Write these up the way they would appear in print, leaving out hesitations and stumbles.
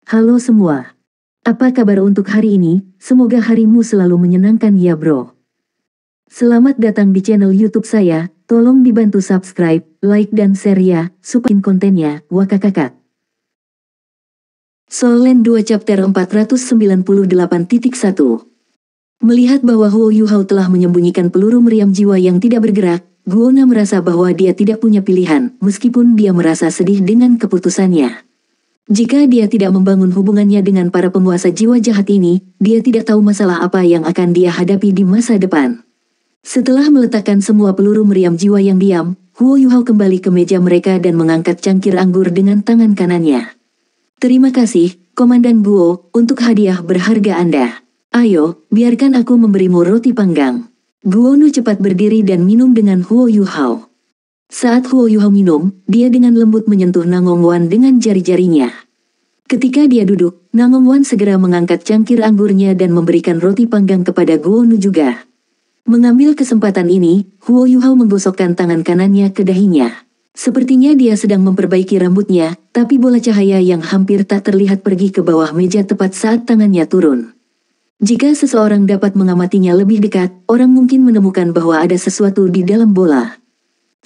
Halo semua. Apa kabar untuk hari ini? Semoga harimu selalu menyenangkan ya bro. Selamat datang di channel YouTube saya. Tolong dibantu subscribe, like dan share ya, supaya kontennya, wakakakak. Soul Land 2 Chapter 498.1. Melihat bahwa Huo Yuhao telah menyembunyikan peluru meriam jiwa yang tidak bergerak, Guona merasa bahwa dia tidak punya pilihan, meskipun dia merasa sedih dengan keputusannya. Jika dia tidak membangun hubungannya dengan para penguasa jiwa jahat ini, dia tidak tahu masalah apa yang akan dia hadapi di masa depan. Setelah meletakkan semua peluru meriam jiwa yang diam, Huo Yuhao kembali ke meja mereka dan mengangkat cangkir anggur dengan tangan kanannya. Terima kasih, Komandan Guo, untuk hadiah berharga Anda. Ayo, biarkan aku memberimu roti panggang. Guo Nu cepat berdiri dan minum dengan Huo Yuhao. Saat Huo Yuhao minum, dia dengan lembut menyentuh Nangong Wan dengan jari-jarinya. Ketika dia duduk, Nangong Wan segera mengangkat cangkir anggurnya dan memberikan roti panggang kepada Guo Nu juga. Mengambil kesempatan ini, Huo Yuhao menggosokkan tangan kanannya ke dahinya. Sepertinya dia sedang memperbaiki rambutnya, tapi bola cahaya yang hampir tak terlihat pergi ke bawah meja tepat saat tangannya turun. Jika seseorang dapat mengamatinya lebih dekat, orang mungkin menemukan bahwa ada sesuatu di dalam bola.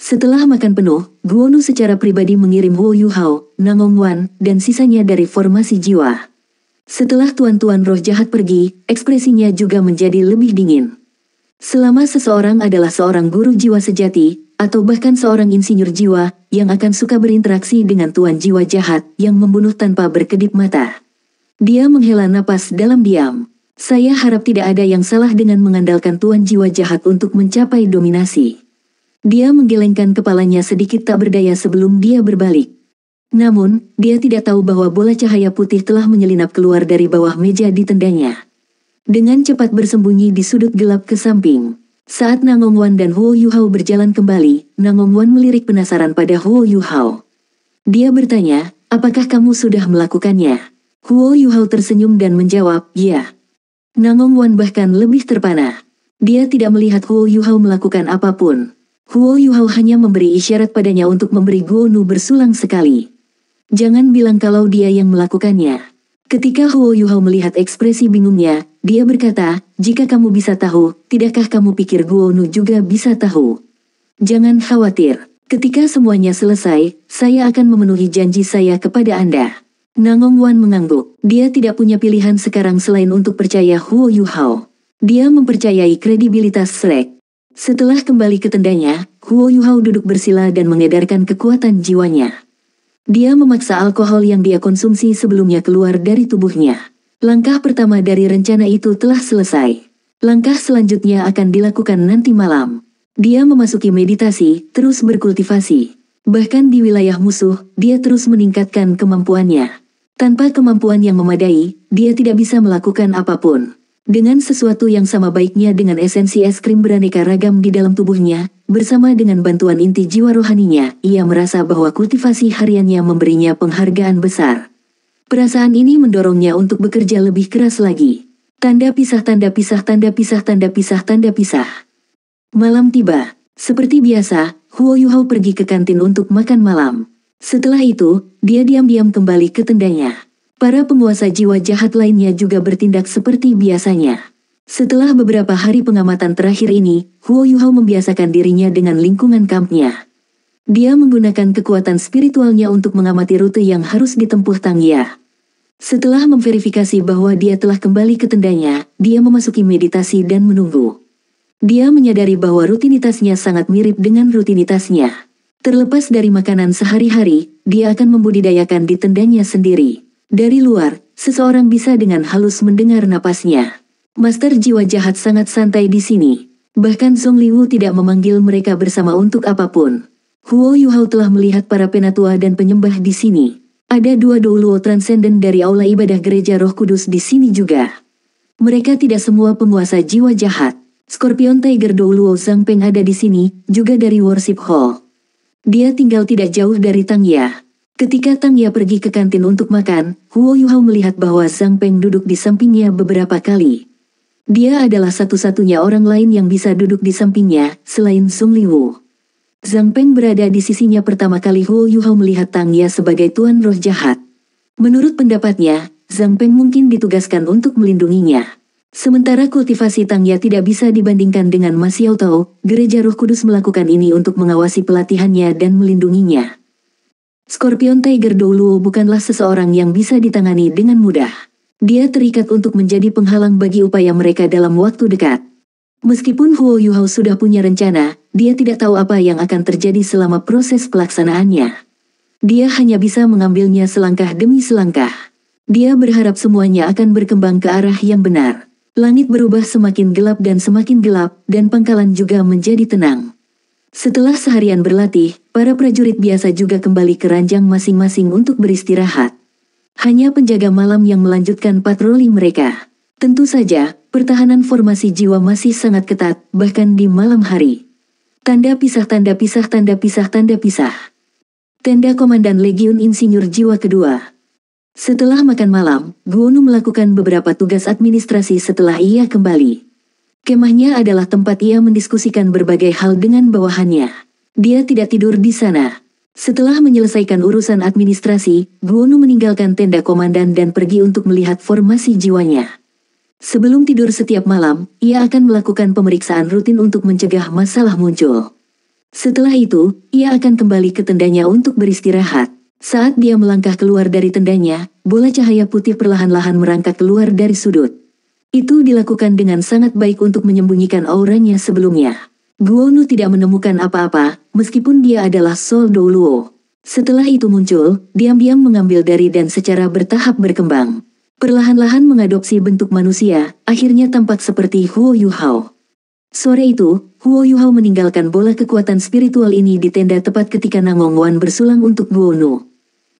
Setelah makan penuh, Guo Nu secara pribadi mengirim Huo Yuhao, Nangong Wan, dan sisanya dari formasi jiwa. Setelah tuan-tuan roh jahat pergi, ekspresinya juga menjadi lebih dingin. Selama seseorang adalah seorang guru jiwa sejati, atau bahkan seorang insinyur jiwa, yang akan suka berinteraksi dengan tuan jiwa jahat, yang membunuh tanpa berkedip mata. Dia menghela napas dalam diam. Saya harap tidak ada yang salah dengan mengandalkan tuan jiwa jahat untuk mencapai dominasi. Dia menggelengkan kepalanya sedikit tak berdaya sebelum dia berbalik. Namun, dia tidak tahu bahwa bola cahaya putih telah menyelinap keluar dari bawah meja ditendangnya. Dengan cepat bersembunyi di sudut gelap ke samping. Saat Nangong Wan dan Huo Yuhao berjalan kembali, Nangong Wan melirik penasaran pada Huo Yuhao. Dia bertanya, apakah kamu sudah melakukannya? Huo Yuhao tersenyum dan menjawab, ya. Nangong Wan bahkan lebih terpana. Dia tidak melihat Huo Yuhao melakukan apapun. Huo Yuhao hanya memberi isyarat padanya untuk memberi Guo Nu bersulang sekali. Jangan bilang kalau dia yang melakukannya. Ketika Huo Yuhao melihat ekspresi bingungnya, dia berkata, jika kamu bisa tahu, tidakkah kamu pikir Guo Nu juga bisa tahu? Jangan khawatir, ketika semuanya selesai, saya akan memenuhi janji saya kepada Anda. Nangong Wan mengangguk, dia tidak punya pilihan sekarang selain untuk percaya Huo Yuhao. Dia mempercayai kredibilitas Shrek. Setelah kembali ke tendanya, Huo Yuhao duduk bersila dan mengedarkan kekuatan jiwanya. Dia memaksa alkohol yang dia konsumsi sebelumnya keluar dari tubuhnya. Langkah pertama dari rencana itu telah selesai. Langkah selanjutnya akan dilakukan nanti malam. Dia memasuki meditasi, terus berkultivasi. Bahkan di wilayah musuh, dia terus meningkatkan kemampuannya. Tanpa kemampuan yang memadai, dia tidak bisa melakukan apapun. Dengan sesuatu yang sama baiknya dengan esensi es krim beraneka ragam di dalam tubuhnya, bersama dengan bantuan inti jiwa rohaninya, ia merasa bahwa kultivasi hariannya memberinya penghargaan besar. Perasaan ini mendorongnya untuk bekerja lebih keras lagi. Tanda pisah, tanda pisah, tanda pisah, tanda pisah, tanda pisah. Malam tiba. Seperti biasa, Huo Yuhao pergi ke kantin untuk makan malam. Setelah itu, dia diam-diam kembali ke tendanya. Para penguasa jiwa jahat lainnya juga bertindak seperti biasanya. Setelah beberapa hari pengamatan terakhir ini, Huo Yuhao membiasakan dirinya dengan lingkungan kampnya. Dia menggunakan kekuatan spiritualnya untuk mengamati rute yang harus ditempuh Tang Ya. Setelah memverifikasi bahwa dia telah kembali ke tendanya, dia memasuki meditasi dan menunggu. Dia menyadari bahwa rutinitasnya sangat mirip dengan rutinitasnya. Terlepas dari makanan sehari-hari, dia akan membudidayakan di tendanya sendiri. Dari luar, seseorang bisa dengan halus mendengar napasnya. Master jiwa jahat sangat santai di sini. Bahkan Zhong Liwu tidak memanggil mereka bersama untuk apapun. Huo Yuhao telah melihat para penatua dan penyembah di sini. Ada dua Douluo transenden dari aula ibadah gereja Roh Kudus di sini juga. Mereka tidak semua penguasa jiwa jahat. Scorpion Tiger Douluo Zhang Peng ada di sini, juga dari Worship Hall. Dia tinggal tidak jauh dari Tang Ya. Ketika Tang Ya pergi ke kantin untuk makan, Huo Yuhao melihat bahwa Zhang Peng duduk di sampingnya beberapa kali. Dia adalah satu-satunya orang lain yang bisa duduk di sampingnya, selain Zhong Liwu. Zhang Peng berada di sisinya pertama kali Huo Yuhao melihat Tang Ya sebagai tuan roh jahat. Menurut pendapatnya, Zhang Peng mungkin ditugaskan untuk melindunginya. Sementara kultivasi Tangya tidak bisa dibandingkan dengan Ma Xiaotao, Gereja Roh Kudus melakukan ini untuk mengawasi pelatihannya dan melindunginya. Scorpion Tiger Douluo bukanlah seseorang yang bisa ditangani dengan mudah. Dia terikat untuk menjadi penghalang bagi upaya mereka dalam waktu dekat. Meskipun Huo Yuhao sudah punya rencana, dia tidak tahu apa yang akan terjadi selama proses pelaksanaannya. Dia hanya bisa mengambilnya selangkah demi selangkah. Dia berharap semuanya akan berkembang ke arah yang benar. Langit berubah semakin gelap, dan pangkalan juga menjadi tenang. Setelah seharian berlatih, para prajurit biasa juga kembali ke ranjang masing-masing untuk beristirahat. Hanya penjaga malam yang melanjutkan patroli mereka. Tentu saja, pertahanan formasi jiwa masih sangat ketat, bahkan di malam hari. Tanda pisah, tanda pisah, tanda pisah, tanda pisah. Tenda Komandan Legiun Insinyur Jiwa Kedua. Setelah makan malam, Guo Nu melakukan beberapa tugas administrasi setelah ia kembali. Kemahnya adalah tempat ia mendiskusikan berbagai hal dengan bawahannya. Dia tidak tidur di sana. Setelah menyelesaikan urusan administrasi, Guo Nu meninggalkan tenda komandan dan pergi untuk melihat formasi jiwanya. Sebelum tidur setiap malam, ia akan melakukan pemeriksaan rutin untuk mencegah masalah muncul. Setelah itu, ia akan kembali ke tendanya untuk beristirahat. Saat dia melangkah keluar dari tendanya, bola cahaya putih perlahan-lahan merangkak keluar dari sudut. Itu dilakukan dengan sangat baik untuk menyembunyikan auranya sebelumnya. Guo Nu tidak menemukan apa-apa, meskipun dia adalah Sol Douluo. Setelah itu muncul, diam-diam mengambil dari dan secara bertahap berkembang. Perlahan-lahan mengadopsi bentuk manusia, akhirnya tampak seperti Huo Yuhao. Sore itu, Huo Yuhao meninggalkan bola kekuatan spiritual ini di tenda tepat ketika Nangong Wan bersulang untuk Guo Nu.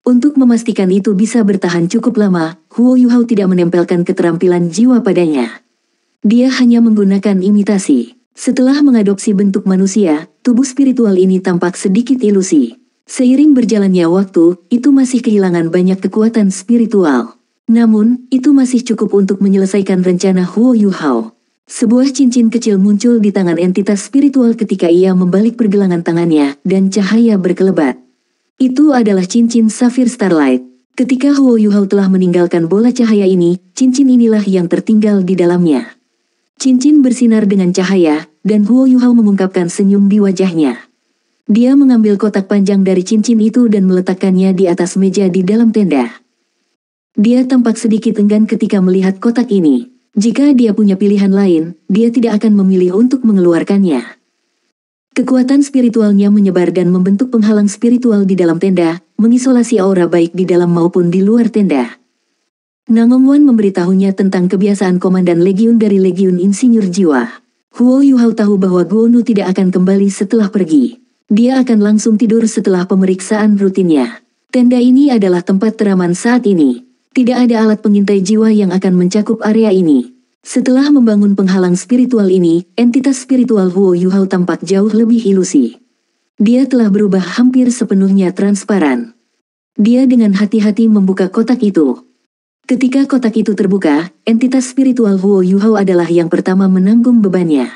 Untuk memastikan itu bisa bertahan cukup lama, Huo Yuhao tidak menempelkan keterampilan jiwa padanya. Dia hanya menggunakan imitasi. Setelah mengadopsi bentuk manusia, tubuh spiritual ini tampak sedikit ilusi. Seiring berjalannya waktu, itu masih kehilangan banyak kekuatan spiritual. Namun, itu masih cukup untuk menyelesaikan rencana Huo Yuhao. Sebuah cincin kecil muncul di tangan entitas spiritual ketika ia membalik pergelangan tangannya, dan cahaya berkelebat. Itu adalah cincin Safir Starlight. Ketika Huo Yuhao telah meninggalkan bola cahaya ini, cincin inilah yang tertinggal di dalamnya. Cincin bersinar dengan cahaya, dan Huo Yuhao mengungkapkan senyum di wajahnya. Dia mengambil kotak panjang dari cincin itu dan meletakkannya di atas meja di dalam tenda. Dia tampak sedikit enggan ketika melihat kotak ini. Jika dia punya pilihan lain, dia tidak akan memilih untuk mengeluarkannya. Kekuatan spiritualnya menyebar dan membentuk penghalang spiritual di dalam tenda, mengisolasi aura baik di dalam maupun di luar tenda. Nangong Wan memberitahunya tentang kebiasaan komandan legiun dari Legiun Insinyur Jiwa. Huo Yuhao tahu bahwa Guo Nu tidak akan kembali setelah pergi. Dia akan langsung tidur setelah pemeriksaan rutinnya. Tenda ini adalah tempat teraman saat ini. Tidak ada alat pengintai jiwa yang akan mencakup area ini. Setelah membangun penghalang spiritual ini, entitas spiritual Huo Yuhao tampak jauh lebih ilusi. Dia telah berubah hampir sepenuhnya transparan. Dia dengan hati-hati membuka kotak itu. Ketika kotak itu terbuka, entitas spiritual Huo Yuhao adalah yang pertama menanggung bebannya.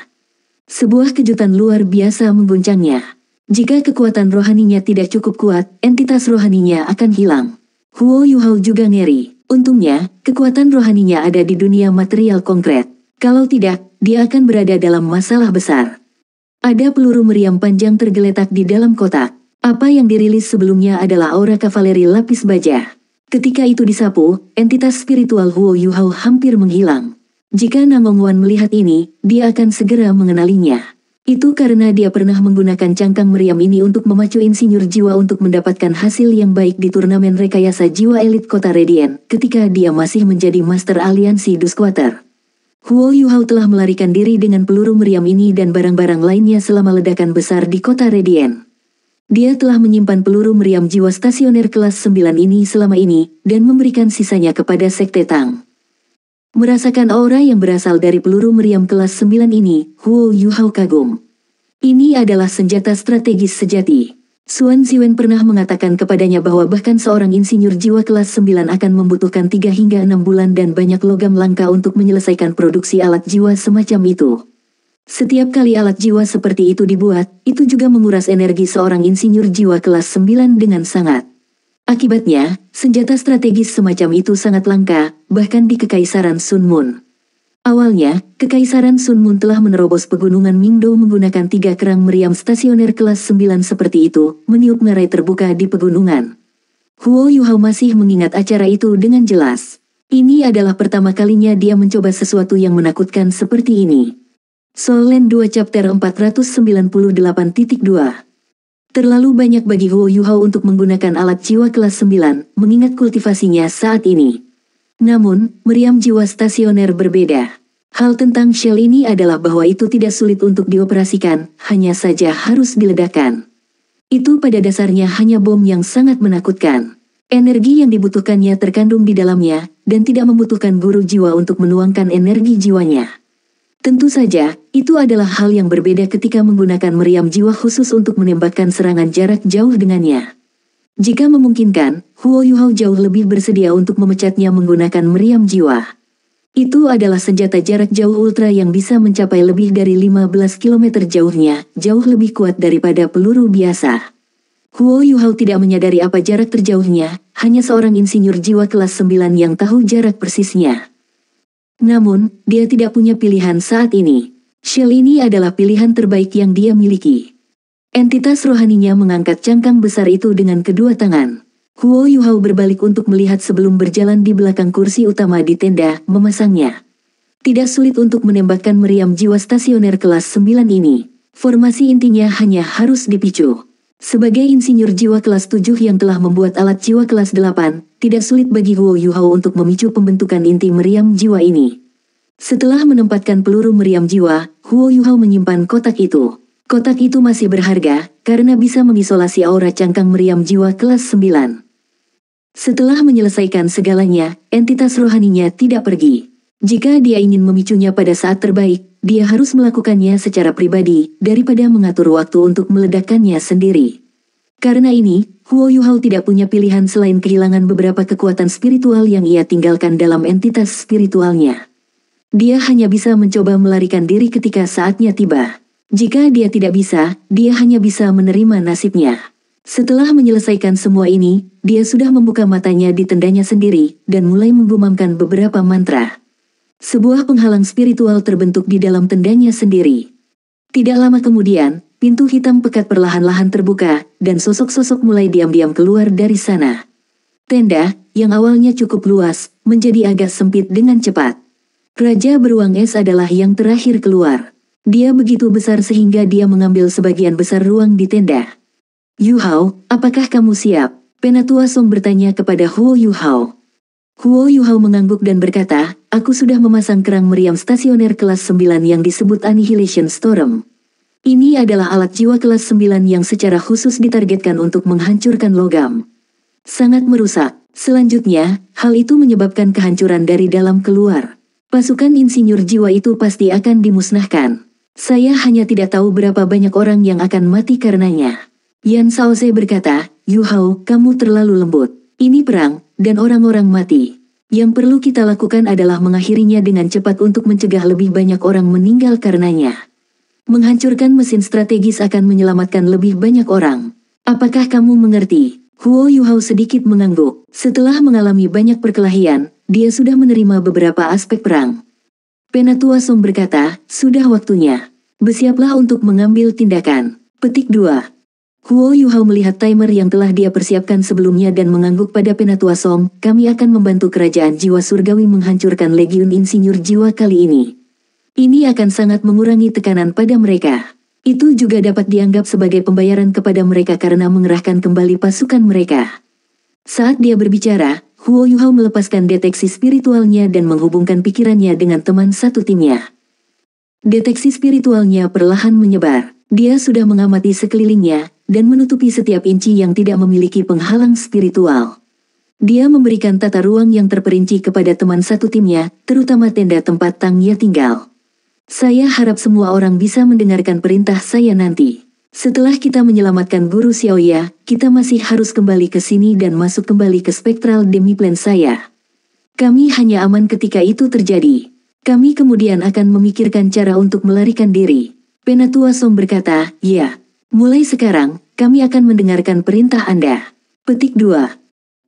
Sebuah kejutan luar biasa mengguncangnya. Jika kekuatan rohaninya tidak cukup kuat, entitas rohaninya akan hilang. Huo Yuhao juga ngeri. Untungnya, kekuatan rohaninya ada di dunia material konkret. Kalau tidak, dia akan berada dalam masalah besar. Ada peluru meriam panjang tergeletak di dalam kotak. Apa yang dirilis sebelumnya adalah aura kavaleri lapis baja. Ketika itu disapu, entitas spiritual Huo Yuhao hampir menghilang. Jika Nangong Wan melihat ini, dia akan segera mengenalinya. Itu karena dia pernah menggunakan cangkang meriam ini untuk memacu insinyur jiwa untuk mendapatkan hasil yang baik di turnamen rekayasa jiwa elit kota Radiant, ketika dia masih menjadi Master Aliansi Duskwater. Huo Yuhao telah melarikan diri dengan peluru meriam ini dan barang-barang lainnya selama ledakan besar di kota Radiant. Dia telah menyimpan peluru meriam jiwa stasioner kelas 9 ini selama ini, dan memberikan sisanya kepada Sekte Tang. Merasakan aura yang berasal dari peluru meriam kelas 9 ini, Huo Yuhao kagum. Ini adalah senjata strategis sejati. Xuan Ziwen pernah mengatakan kepadanya bahwa bahkan seorang insinyur jiwa kelas 9 akan membutuhkan 3 hingga 6 bulan dan banyak logam langka untuk menyelesaikan produksi alat jiwa semacam itu. Setiap kali alat jiwa seperti itu dibuat, itu juga menguras energi seorang insinyur jiwa kelas 9 dengan sangat. Akibatnya, senjata strategis semacam itu sangat langka, bahkan di Kekaisaran Sun Moon. Awalnya, Kekaisaran Sun Moon telah menerobos pegunungan Mingdo menggunakan 3 kerang meriam stasioner kelas 9 seperti itu, meniup ngarai terbuka di pegunungan. Huo Yuhao masih mengingat acara itu dengan jelas. Ini adalah pertama kalinya dia mencoba sesuatu yang menakutkan seperti ini. Soul Land 2 Chapter 498.2. Terlalu banyak bagi Huo Yuhao untuk menggunakan alat jiwa kelas 9, mengingat kultivasinya saat ini. Namun, meriam jiwa stasioner berbeda. Hal tentang shell ini adalah bahwa itu tidak sulit untuk dioperasikan, hanya saja harus diledakkan. Itu pada dasarnya hanya bom yang sangat menakutkan. Energi yang dibutuhkannya terkandung di dalamnya, dan tidak membutuhkan guru jiwa untuk menuangkan energi jiwanya. Tentu saja, itu adalah hal yang berbeda ketika menggunakan meriam jiwa khusus untuk menembakkan serangan jarak jauh dengannya. Jika memungkinkan, Huo Yuhao jauh lebih bersedia untuk memecatnya menggunakan meriam jiwa. Itu adalah senjata jarak jauh ultra yang bisa mencapai lebih dari 15 km jauhnya, jauh lebih kuat daripada peluru biasa. Huo Yuhao tidak menyadari apa jarak terjauhnya, hanya seorang insinyur jiwa kelas 9 yang tahu jarak persisnya. Namun, dia tidak punya pilihan saat ini. Shell ini adalah pilihan terbaik yang dia miliki. Entitas rohaninya mengangkat cangkang besar itu dengan kedua tangan. Huo Yuhao berbalik untuk melihat sebelum berjalan di belakang kursi utama di tenda, memasangnya. Tidak sulit untuk menembakkan meriam jiwa stasioner kelas 9 ini. Formasi intinya hanya harus dipicu. Sebagai insinyur jiwa kelas 7 yang telah membuat alat jiwa kelas 8, tidak sulit bagi Huo Yuhao untuk memicu pembentukan inti meriam jiwa ini. Setelah menempatkan peluru meriam jiwa, Huo Yuhao menyimpan kotak itu. Kotak itu masih berharga, karena bisa mengisolasi aura cangkang meriam jiwa kelas 9. Setelah menyelesaikan segalanya, entitas rohaninya tidak pergi. Jika dia ingin memicunya pada saat terbaik, dia harus melakukannya secara pribadi, daripada mengatur waktu untuk meledakkannya sendiri. Karena ini, Huo Yuhao tidak punya pilihan selain kehilangan beberapa kekuatan spiritual yang ia tinggalkan dalam entitas spiritualnya. Dia hanya bisa mencoba melarikan diri ketika saatnya tiba. Jika dia tidak bisa, dia hanya bisa menerima nasibnya. Setelah menyelesaikan semua ini, dia sudah membuka matanya di tendanya sendiri, dan mulai menggumamkan beberapa mantra. Sebuah penghalang spiritual terbentuk di dalam tendanya sendiri. Tidak lama kemudian, pintu hitam pekat perlahan-lahan terbuka, dan sosok-sosok mulai diam-diam keluar dari sana. Tenda, yang awalnya cukup luas, menjadi agak sempit dengan cepat. Raja beruang es adalah yang terakhir keluar. Dia begitu besar sehingga dia mengambil sebagian besar ruang di tenda. Yuhao, apakah kamu siap? Penatua Song bertanya kepada Huo Yuhao. Huo Yuhao mengangguk dan berkata, aku sudah memasang kerang meriam stasioner kelas 9 yang disebut Annihilation Storm. Ini adalah alat jiwa kelas 9 yang secara khusus ditargetkan untuk menghancurkan logam. Sangat merusak. Selanjutnya, hal itu menyebabkan kehancuran dari dalam keluar. Pasukan insinyur jiwa itu pasti akan dimusnahkan. Saya hanya tidak tahu berapa banyak orang yang akan mati karenanya. Yan Shaoze berkata, Yuhao, kamu terlalu lembut. Ini perang, dan orang-orang mati. Yang perlu kita lakukan adalah mengakhirinya dengan cepat untuk mencegah lebih banyak orang meninggal karenanya. Menghancurkan mesin strategis akan menyelamatkan lebih banyak orang. Apakah kamu mengerti? Huo Yuhao sedikit mengangguk. Setelah mengalami banyak perkelahian, dia sudah menerima beberapa aspek perang. Penatua Song berkata, sudah waktunya. Bersiaplah untuk mengambil tindakan. Petik 2. Huo Yuhao melihat timer yang telah dia persiapkan sebelumnya dan mengangguk pada Penatua Song, kami akan membantu kerajaan jiwa surgawi menghancurkan legiun insinyur jiwa kali ini. Ini akan sangat mengurangi tekanan pada mereka. Itu juga dapat dianggap sebagai pembayaran kepada mereka karena mengerahkan kembali pasukan mereka. Saat dia berbicara, Huo Yuhao melepaskan deteksi spiritualnya dan menghubungkan pikirannya dengan teman satu timnya. Deteksi spiritualnya perlahan menyebar. Dia sudah mengamati sekelilingnya, dan menutupi setiap inci yang tidak memiliki penghalang spiritual. Dia memberikan tata ruang yang terperinci kepada teman satu timnya, terutama tenda tempat Tang Ye tinggal. Saya harap semua orang bisa mendengarkan perintah saya nanti. Setelah kita menyelamatkan Guru Xiaoya, kita masih harus kembali ke sini dan masuk kembali ke spektral demiplan saya. Kami hanya aman ketika itu terjadi. Kami kemudian akan memikirkan cara untuk melarikan diri. Penatua Song berkata, ya. Mulai sekarang, kami akan mendengarkan perintah Anda. Petik 2.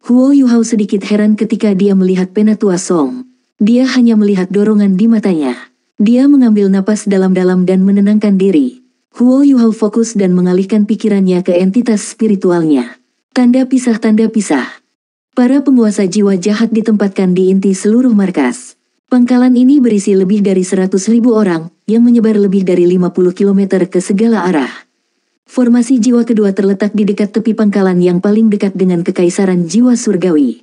Huo Yuhao sedikit heran ketika dia melihat Penatua Song. Dia hanya melihat dorongan di matanya. Dia mengambil napas dalam-dalam dan menenangkan diri. Huo Yuhao fokus dan mengalihkan pikirannya ke entitas spiritualnya. Tanda pisah, tanda pisah. Para penguasa jiwa jahat ditempatkan di inti seluruh markas. Pangkalan ini berisi lebih dari 100.000 orang, yang menyebar lebih dari 50 km ke segala arah. Formasi jiwa kedua terletak di dekat tepi pangkalan yang paling dekat dengan kekaisaran jiwa surgawi.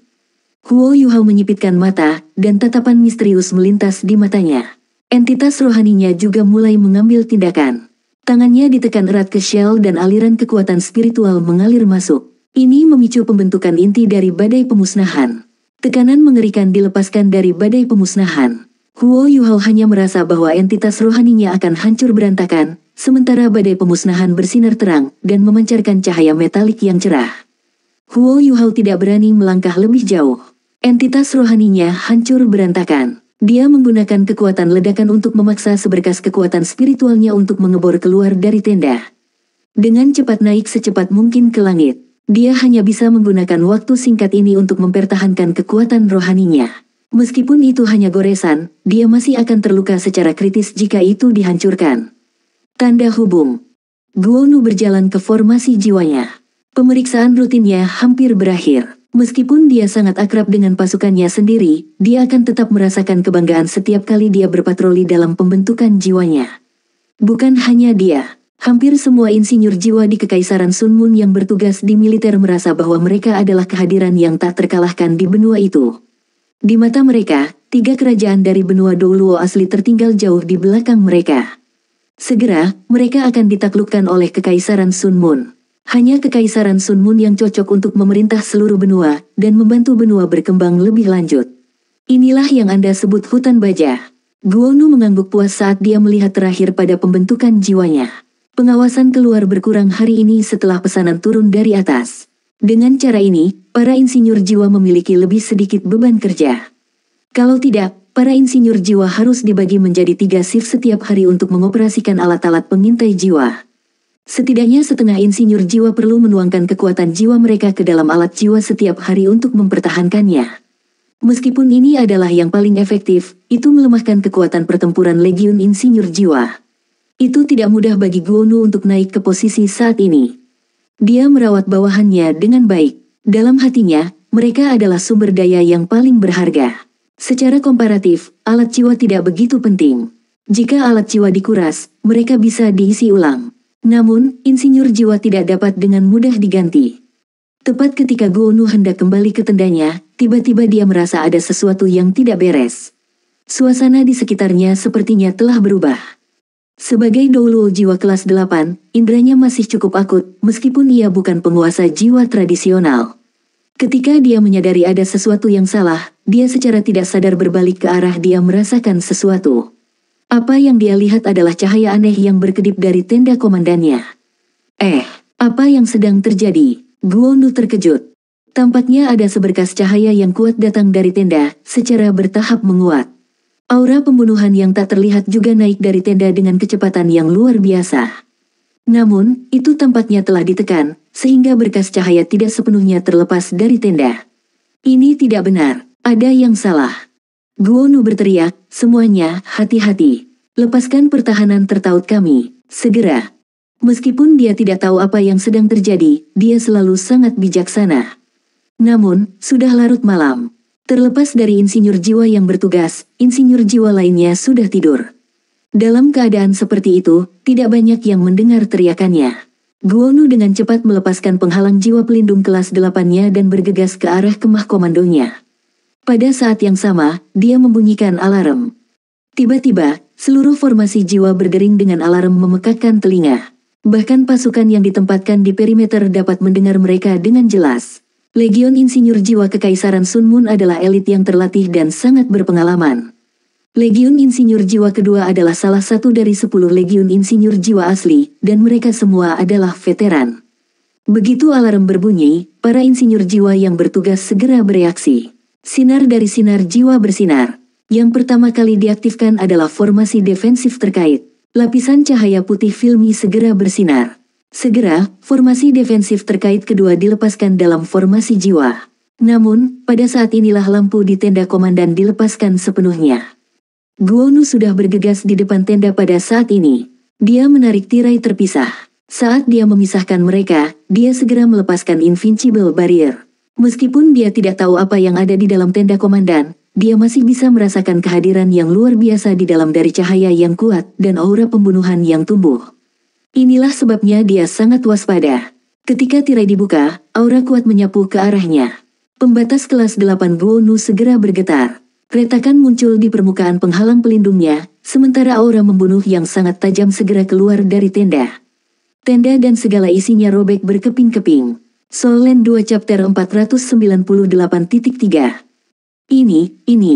Huo Yuhao menyipitkan mata, dan tatapan misterius melintas di matanya. Entitas rohaninya juga mulai mengambil tindakan. Tangannya ditekan erat ke shell dan aliran kekuatan spiritual mengalir masuk. Ini memicu pembentukan inti dari badai pemusnahan. Tekanan mengerikan dilepaskan dari badai pemusnahan. Huo Yuhao hanya merasa bahwa entitas rohaninya akan hancur berantakan, sementara badai pemusnahan bersinar terang dan memancarkan cahaya metalik yang cerah. Huo Yuhao tidak berani melangkah lebih jauh. Entitas rohaninya hancur berantakan. Dia menggunakan kekuatan ledakan untuk memaksa seberkas kekuatan spiritualnya untuk mengebor keluar dari tenda. Dengan cepat naik secepat mungkin ke langit. Dia hanya bisa menggunakan waktu singkat ini untuk mempertahankan kekuatan rohaninya. Meskipun itu hanya goresan, dia masih akan terluka secara kritis jika itu dihancurkan. Tanda hubung. Guonu berjalan ke formasi jiwanya. Pemeriksaan rutinnya hampir berakhir. Meskipun dia sangat akrab dengan pasukannya sendiri, dia akan tetap merasakan kebanggaan setiap kali dia berpatroli dalam pembentukan jiwanya. Bukan hanya dia. Hampir semua insinyur jiwa di Kekaisaran Sun Moon yang bertugas di militer merasa bahwa mereka adalah kehadiran yang tak terkalahkan di benua itu. Di mata mereka, 3 kerajaan dari benua Douluo asli tertinggal jauh di belakang mereka. Segera, mereka akan ditaklukkan oleh Kekaisaran Sun Moon. Hanya Kekaisaran Sun Moon yang cocok untuk memerintah seluruh benua, dan membantu benua berkembang lebih lanjut. Inilah yang Anda sebut hutan baja. Guonu mengangguk puas saat dia melihat terakhir pada pembentukan jiwanya. Pengawasan keluar berkurang hari ini setelah pesanan turun dari atas. Dengan cara ini, para insinyur jiwa memiliki lebih sedikit beban kerja. Kalau tidak, para insinyur jiwa harus dibagi menjadi 3 shift setiap hari untuk mengoperasikan alat-alat pengintai jiwa. Setidaknya setengah insinyur jiwa perlu menuangkan kekuatan jiwa mereka ke dalam alat jiwa setiap hari untuk mempertahankannya. Meskipun ini adalah yang paling efektif, itu melemahkan kekuatan pertempuran legiun insinyur jiwa. Itu tidak mudah bagi Guonu untuk naik ke posisi saat ini. Dia merawat bawahannya dengan baik. Dalam hatinya, mereka adalah sumber daya yang paling berharga. Secara komparatif, alat jiwa tidak begitu penting. Jika alat jiwa dikuras, mereka bisa diisi ulang. Namun, insinyur jiwa tidak dapat dengan mudah diganti. Tepat ketika Guonu hendak kembali ke tendanya, tiba-tiba dia merasa ada sesuatu yang tidak beres. Suasana di sekitarnya sepertinya telah berubah. Sebagai Douluo jiwa kelas 8, indranya masih cukup akut, meskipun ia bukan penguasa jiwa tradisional. Ketika dia menyadari ada sesuatu yang salah, dia secara tidak sadar berbalik ke arah dia merasakan sesuatu. Apa yang dia lihat adalah cahaya aneh yang berkedip dari tenda komandannya. Apa yang sedang terjadi? Guonu terkejut. Tampaknya ada seberkas cahaya yang kuat datang dari tenda, secara bertahap menguat. Aura pembunuhan yang tak terlihat juga naik dari tenda dengan kecepatan yang luar biasa. Namun, itu tampaknya telah ditekan, sehingga berkas cahaya tidak sepenuhnya terlepas dari tenda. Ini tidak benar, ada yang salah. Guonu berteriak, semuanya, hati-hati. Lepaskan pertahanan tertaut kami, segera. Meskipun dia tidak tahu apa yang sedang terjadi, dia selalu sangat bijaksana. Namun, sudah larut malam. Terlepas dari insinyur jiwa yang bertugas, insinyur jiwa lainnya sudah tidur. Dalam keadaan seperti itu, tidak banyak yang mendengar teriakannya. Guonu dengan cepat melepaskan penghalang jiwa pelindung kelas 8-nya dan bergegas ke arah kemah komandonya. Pada saat yang sama, dia membunyikan alarm. Tiba-tiba, seluruh formasi jiwa berdering dengan alarm memekakkan telinga. Bahkan pasukan yang ditempatkan di perimeter dapat mendengar mereka dengan jelas. Legiun Insinyur Jiwa Kekaisaran Sun Moon adalah elit yang terlatih dan sangat berpengalaman. Legiun Insinyur Jiwa kedua adalah salah satu dari 10 Legiun Insinyur Jiwa asli, dan mereka semua adalah veteran. Begitu alarm berbunyi, para insinyur jiwa yang bertugas segera bereaksi. Sinar dari sinar jiwa bersinar. Yang pertama kali diaktifkan adalah formasi defensif terkait. Lapisan cahaya putih filmi segera bersinar. Segera, formasi defensif terkait kedua dilepaskan dalam formasi jiwa. Namun, pada saat inilah lampu di tenda komandan dilepaskan sepenuhnya. Guonu sudah bergegas di depan tenda pada saat ini. Dia menarik tirai terpisah. Saat dia memisahkan mereka, dia segera melepaskan Invincible Barrier. Meskipun dia tidak tahu apa yang ada di dalam tenda komandan, dia masih bisa merasakan kehadiran yang luar biasa di dalam dari cahaya yang kuat dan aura pembunuhan yang tumbuh. Inilah sebabnya dia sangat waspada. Ketika tirai dibuka, aura kuat menyapu ke arahnya. Pembatas kelas 8 Guonu segera bergetar. Retakan muncul di permukaan penghalang pelindungnya, sementara aura membunuh yang sangat tajam segera keluar dari tenda. Tenda dan segala isinya robek berkeping-keping. Soul Land 2 Chapter 498.3 Ini.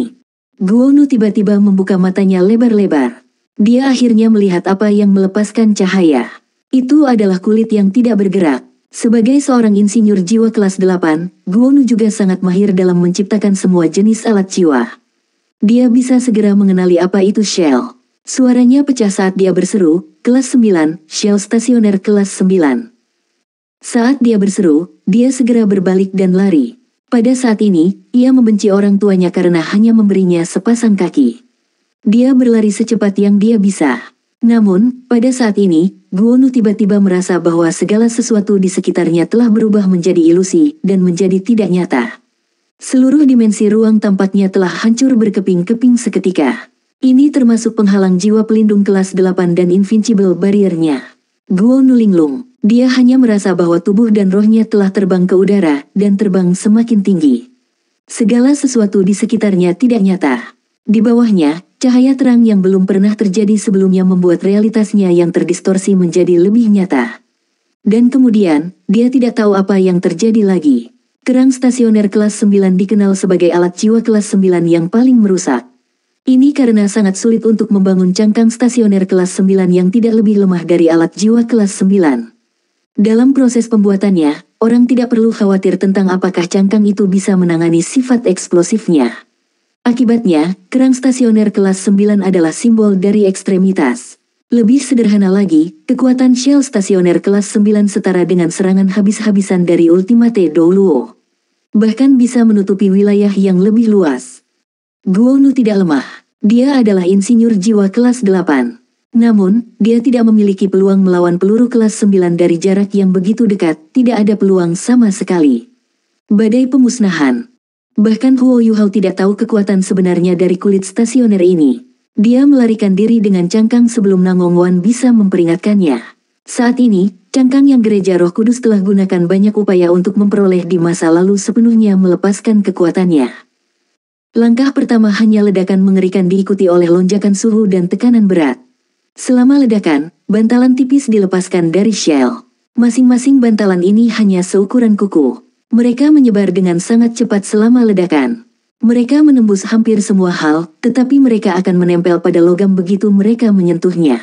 Guonu tiba-tiba membuka matanya lebar-lebar. Dia akhirnya melihat apa yang melepaskan cahaya. Itu adalah kulit yang tidak bergerak. Sebagai seorang insinyur jiwa kelas 8, Guonu juga sangat mahir dalam menciptakan semua jenis alat jiwa. Dia bisa segera mengenali apa itu shell. Suaranya pecah saat dia berseru, kelas 9, shell stasioner kelas 9. Saat dia berseru, dia segera berbalik dan lari. Pada saat ini, ia membenci orang tuanya karena hanya memberinya sepasang kaki. Dia berlari secepat yang dia bisa. Namun, pada saat ini, Guonu tiba-tiba merasa bahwa segala sesuatu di sekitarnya telah berubah menjadi ilusi dan menjadi tidak nyata. Seluruh dimensi ruang tampaknya telah hancur berkeping-keping seketika. Ini termasuk penghalang jiwa pelindung kelas 8 dan Invincible Barrier-nya. Guonu linglung. Dia hanya merasa bahwa tubuh dan rohnya telah terbang ke udara dan terbang semakin tinggi. Segala sesuatu di sekitarnya tidak nyata. Di bawahnya, cahaya terang yang belum pernah terjadi sebelumnya membuat realitasnya yang terdistorsi menjadi lebih nyata. Dan kemudian, dia tidak tahu apa yang terjadi lagi. Kerang stasioner kelas 9 dikenal sebagai alat jiwa kelas 9 yang paling merusak. Ini karena sangat sulit untuk membangun cangkang stasioner kelas 9 yang tidak lebih lemah dari alat jiwa kelas 9. Dalam proses pembuatannya, orang tidak perlu khawatir tentang apakah cangkang itu bisa menangani sifat eksplosifnya. Akibatnya, kerang stasioner kelas 9 adalah simbol dari ekstremitas. Lebih sederhana lagi, kekuatan shell stasioner kelas 9 setara dengan serangan habis-habisan dari Ultimate Douluo. Bahkan bisa menutupi wilayah yang lebih luas. Guonu tidak lemah. Dia adalah insinyur jiwa kelas 8. Namun, dia tidak memiliki peluang melawan peluru kelas 9 dari jarak yang begitu dekat, tidak ada peluang sama sekali. Badai pemusnahan. Bahkan Huo Yuhao tidak tahu kekuatan sebenarnya dari kulit stasioner ini. Dia melarikan diri dengan cangkang sebelum Nangong Wan bisa memperingatkannya. Saat ini, cangkang yang Gereja Roh Kudus telah gunakan banyak upaya untuk memperoleh di masa lalu sepenuhnya melepaskan kekuatannya. Langkah pertama hanya ledakan mengerikan diikuti oleh lonjakan suhu dan tekanan berat. Selama ledakan, bantalan tipis dilepaskan dari shell. Masing-masing bantalan ini hanya seukuran kuku. Mereka menyebar dengan sangat cepat selama ledakan. Mereka menembus hampir semua hal, tetapi mereka akan menempel pada logam begitu mereka menyentuhnya.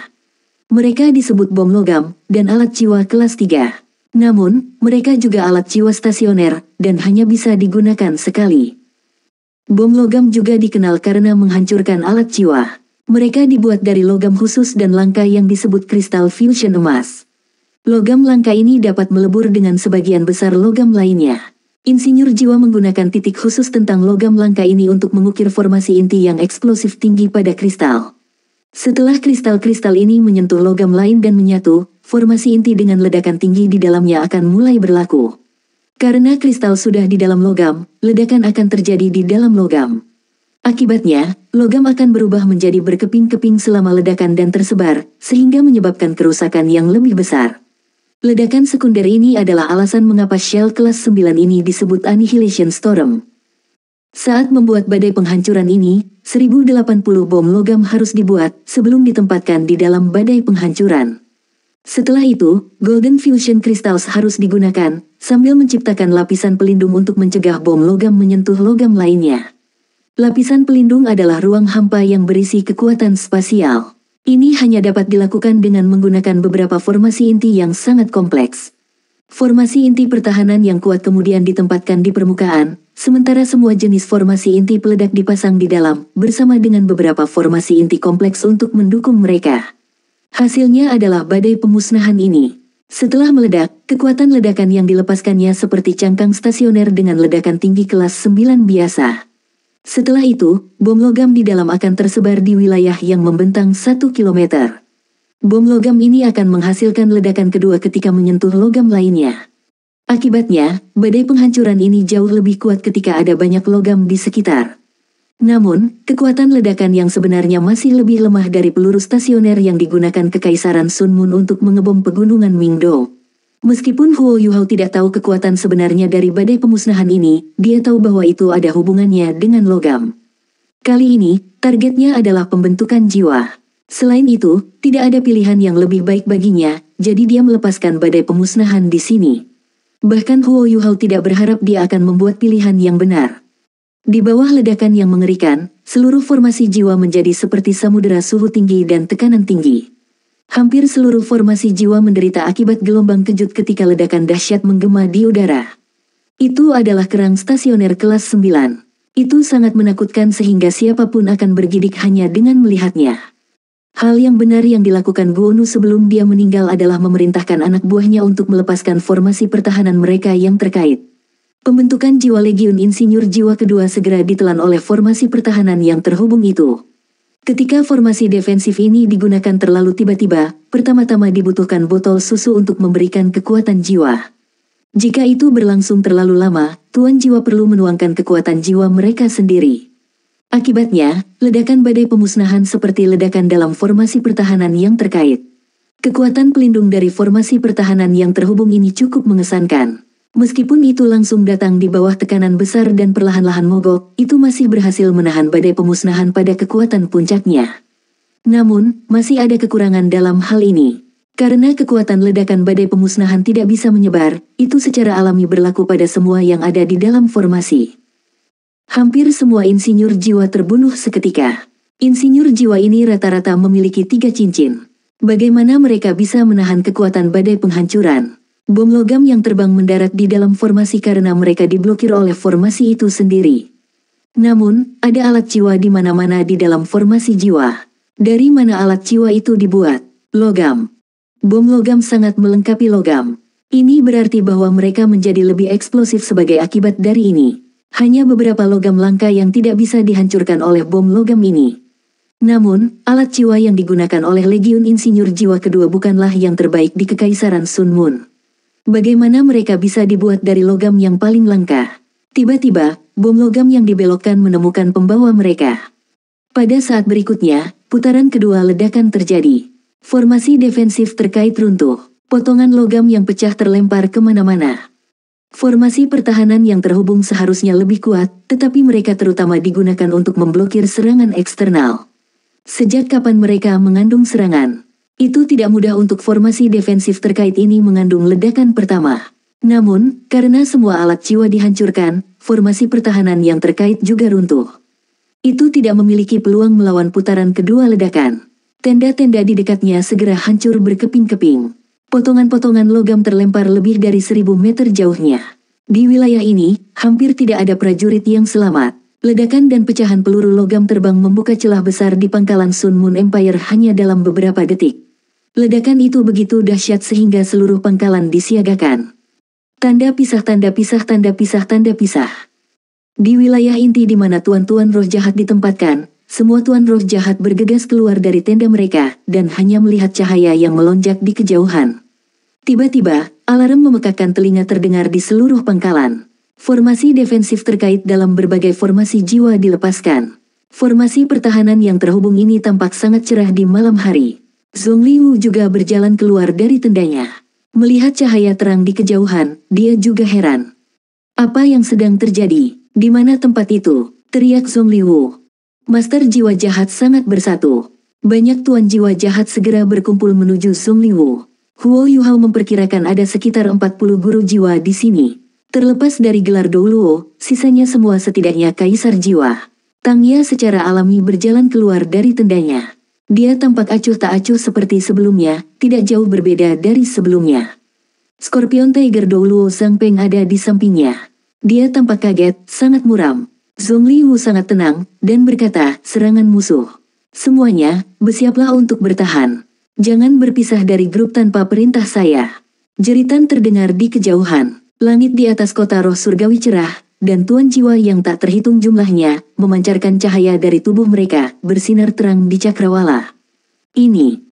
Mereka disebut bom logam, dan alat jiwa kelas 3. Namun, mereka juga alat jiwa stasioner, dan hanya bisa digunakan sekali. Bom logam juga dikenal karena menghancurkan alat jiwa. Mereka dibuat dari logam khusus dan langka yang disebut kristal fusion emas. Logam langka ini dapat melebur dengan sebagian besar logam lainnya. Insinyur jiwa menggunakan titik khusus tentang logam langka ini untuk mengukir formasi inti yang eksplosif tinggi pada kristal. Setelah kristal-kristal ini menyentuh logam lain dan menyatu, formasi inti dengan ledakan tinggi di dalamnya akan mulai berlaku. Karena kristal sudah di dalam logam, ledakan akan terjadi di dalam logam. Akibatnya, logam akan berubah menjadi berkeping-keping selama ledakan dan tersebar, sehingga menyebabkan kerusakan yang lebih besar. Ledakan sekunder ini adalah alasan mengapa shell kelas 9 ini disebut Annihilation Storm. Saat membuat badai penghancuran ini, 1080 bom logam harus dibuat sebelum ditempatkan di dalam badai penghancuran. Setelah itu, Golden Fusion Crystals harus digunakan, sambil menciptakan lapisan pelindung untuk mencegah bom logam menyentuh logam lainnya. Lapisan pelindung adalah ruang hampa yang berisi kekuatan spasial. Ini hanya dapat dilakukan dengan menggunakan beberapa formasi inti yang sangat kompleks. Formasi inti pertahanan yang kuat kemudian ditempatkan di permukaan, sementara semua jenis formasi inti peledak dipasang di dalam, bersama dengan beberapa formasi inti kompleks untuk mendukung mereka. Hasilnya adalah badai pemusnahan ini. Setelah meledak, kekuatan ledakan yang dilepaskannya seperti cangkang stasioner dengan ledakan tinggi kelas 9 biasa. Setelah itu, bom logam di dalam akan tersebar di wilayah yang membentang 1 kilometer. Bom logam ini akan menghasilkan ledakan kedua ketika menyentuh logam lainnya. Akibatnya, badai penghancuran ini jauh lebih kuat ketika ada banyak logam di sekitar. Namun, kekuatan ledakan yang sebenarnya masih lebih lemah dari peluru stasioner yang digunakan Kekaisaran Sun Moon untuk mengebom pegunungan Mingdou. Meskipun Huo Yuhao tidak tahu kekuatan sebenarnya dari badai pemusnahan ini, dia tahu bahwa itu ada hubungannya dengan logam. Kali ini, targetnya adalah pembentukan jiwa. Selain itu, tidak ada pilihan yang lebih baik baginya, jadi dia melepaskan badai pemusnahan di sini. Bahkan Huo Yuhao tidak berharap dia akan membuat pilihan yang benar. Di bawah ledakan yang mengerikan, seluruh formasi jiwa menjadi seperti samudera suhu tinggi dan tekanan tinggi. Hampir seluruh formasi jiwa menderita akibat gelombang kejut ketika ledakan dahsyat menggema di udara. Itu adalah kerang stasioner kelas 9. Itu sangat menakutkan sehingga siapapun akan bergidik hanya dengan melihatnya. Hal yang benar yang dilakukan Guonu sebelum dia meninggal adalah memerintahkan anak buahnya untuk melepaskan formasi pertahanan mereka yang terkait. Pembentukan jiwa Legiun Insinyur Jiwa kedua segera ditelan oleh formasi pertahanan yang terhubung itu. Ketika formasi defensif ini digunakan terlalu tiba-tiba, pertama-tama dibutuhkan botol susu untuk memberikan kekuatan jiwa. Jika itu berlangsung terlalu lama, Tuan Jiwa perlu menuangkan kekuatan jiwa mereka sendiri. Akibatnya, ledakan badai pemusnahan seperti ledakan dalam formasi pertahanan yang terkait. Kekuatan pelindung dari formasi pertahanan yang terhubung ini cukup mengesankan. Meskipun itu langsung datang di bawah tekanan besar dan perlahan-lahan mogok, itu masih berhasil menahan badai pemusnahan pada kekuatan puncaknya. Namun, masih ada kekurangan dalam hal ini. Karena kekuatan ledakan badai pemusnahan tidak bisa menyebar, itu secara alami berlaku pada semua yang ada di dalam formasi. Hampir semua insinyur jiwa terbunuh seketika. Insinyur jiwa ini rata-rata memiliki 3 cincin. Bagaimana mereka bisa menahan kekuatan badai penghancuran? Bom logam yang terbang mendarat di dalam formasi karena mereka diblokir oleh formasi itu sendiri. Namun, ada alat jiwa di mana-mana di dalam formasi jiwa. Dari mana alat jiwa itu dibuat? Logam. Bom logam sangat melengkapi logam. Ini berarti bahwa mereka menjadi lebih eksplosif sebagai akibat dari ini. Hanya beberapa logam langka yang tidak bisa dihancurkan oleh bom logam ini. Namun, alat jiwa yang digunakan oleh Legiun Insinyur Jiwa kedua bukanlah yang terbaik di Kekaisaran Sun Moon. Bagaimana mereka bisa dibuat dari logam yang paling langka? Tiba-tiba, bom logam yang dibelokkan menemukan pembawa mereka. Pada saat berikutnya, putaran kedua ledakan terjadi. Formasi defensif terkait runtuh. Potongan logam yang pecah terlempar kemana-mana. Formasi pertahanan yang terhubung seharusnya lebih kuat, tetapi mereka terutama digunakan untuk memblokir serangan eksternal. Sejak kapan mereka mengandung serangan? Itu tidak mudah untuk formasi defensif terkait ini mengandung ledakan pertama. Namun, karena semua alat jiwa dihancurkan, formasi pertahanan yang terkait juga runtuh. Itu tidak memiliki peluang melawan putaran kedua ledakan. Tenda-tenda di dekatnya segera hancur berkeping-keping. Potongan-potongan logam terlempar lebih dari 1000 meter jauhnya. Di wilayah ini, hampir tidak ada prajurit yang selamat. Ledakan dan pecahan peluru logam terbang membuka celah besar di pangkalan Sun Moon Empire hanya dalam beberapa detik. Ledakan itu begitu dahsyat sehingga seluruh pangkalan disiagakan. Tanda pisah, tanda pisah, tanda pisah, tanda pisah. Di wilayah inti di mana tuan-tuan roh jahat ditempatkan, semua tuan roh jahat bergegas keluar dari tenda mereka dan hanya melihat cahaya yang melonjak di kejauhan. Tiba-tiba, alarm memekakkan telinga terdengar di seluruh pangkalan. Formasi defensif terkait dalam berbagai formasi jiwa dilepaskan. Formasi pertahanan yang terhubung ini tampak sangat cerah di malam hari. Zhongliu juga berjalan keluar dari tendanya. Melihat cahaya terang di kejauhan, dia juga heran. Apa yang sedang terjadi? Di mana tempat itu? Teriak Zhongliu. Master jiwa jahat sangat bersatu. Banyak tuan jiwa jahat segera berkumpul menuju Zhongliu. Huo Yuhao memperkirakan ada sekitar 40 guru jiwa di sini. Terlepas dari gelar Douluo, sisanya semua setidaknya kaisar jiwa. Tangya secara alami berjalan keluar dari tendanya. Dia tampak acuh tak acuh seperti sebelumnya, tidak jauh berbeda dari sebelumnya. Scorpion Tiger Douluo Zhang Peng ada di sampingnya. Dia tampak kaget, sangat muram. Zhongliu sangat tenang, dan berkata, serangan musuh. Semuanya, bersiaplah untuk bertahan. Jangan berpisah dari grup tanpa perintah saya. Jeritan terdengar di kejauhan. Langit di atas kota roh surgawi cerah, dan tuan jiwa yang tak terhitung jumlahnya, memancarkan cahaya dari tubuh mereka, bersinar terang di cakrawala. Ini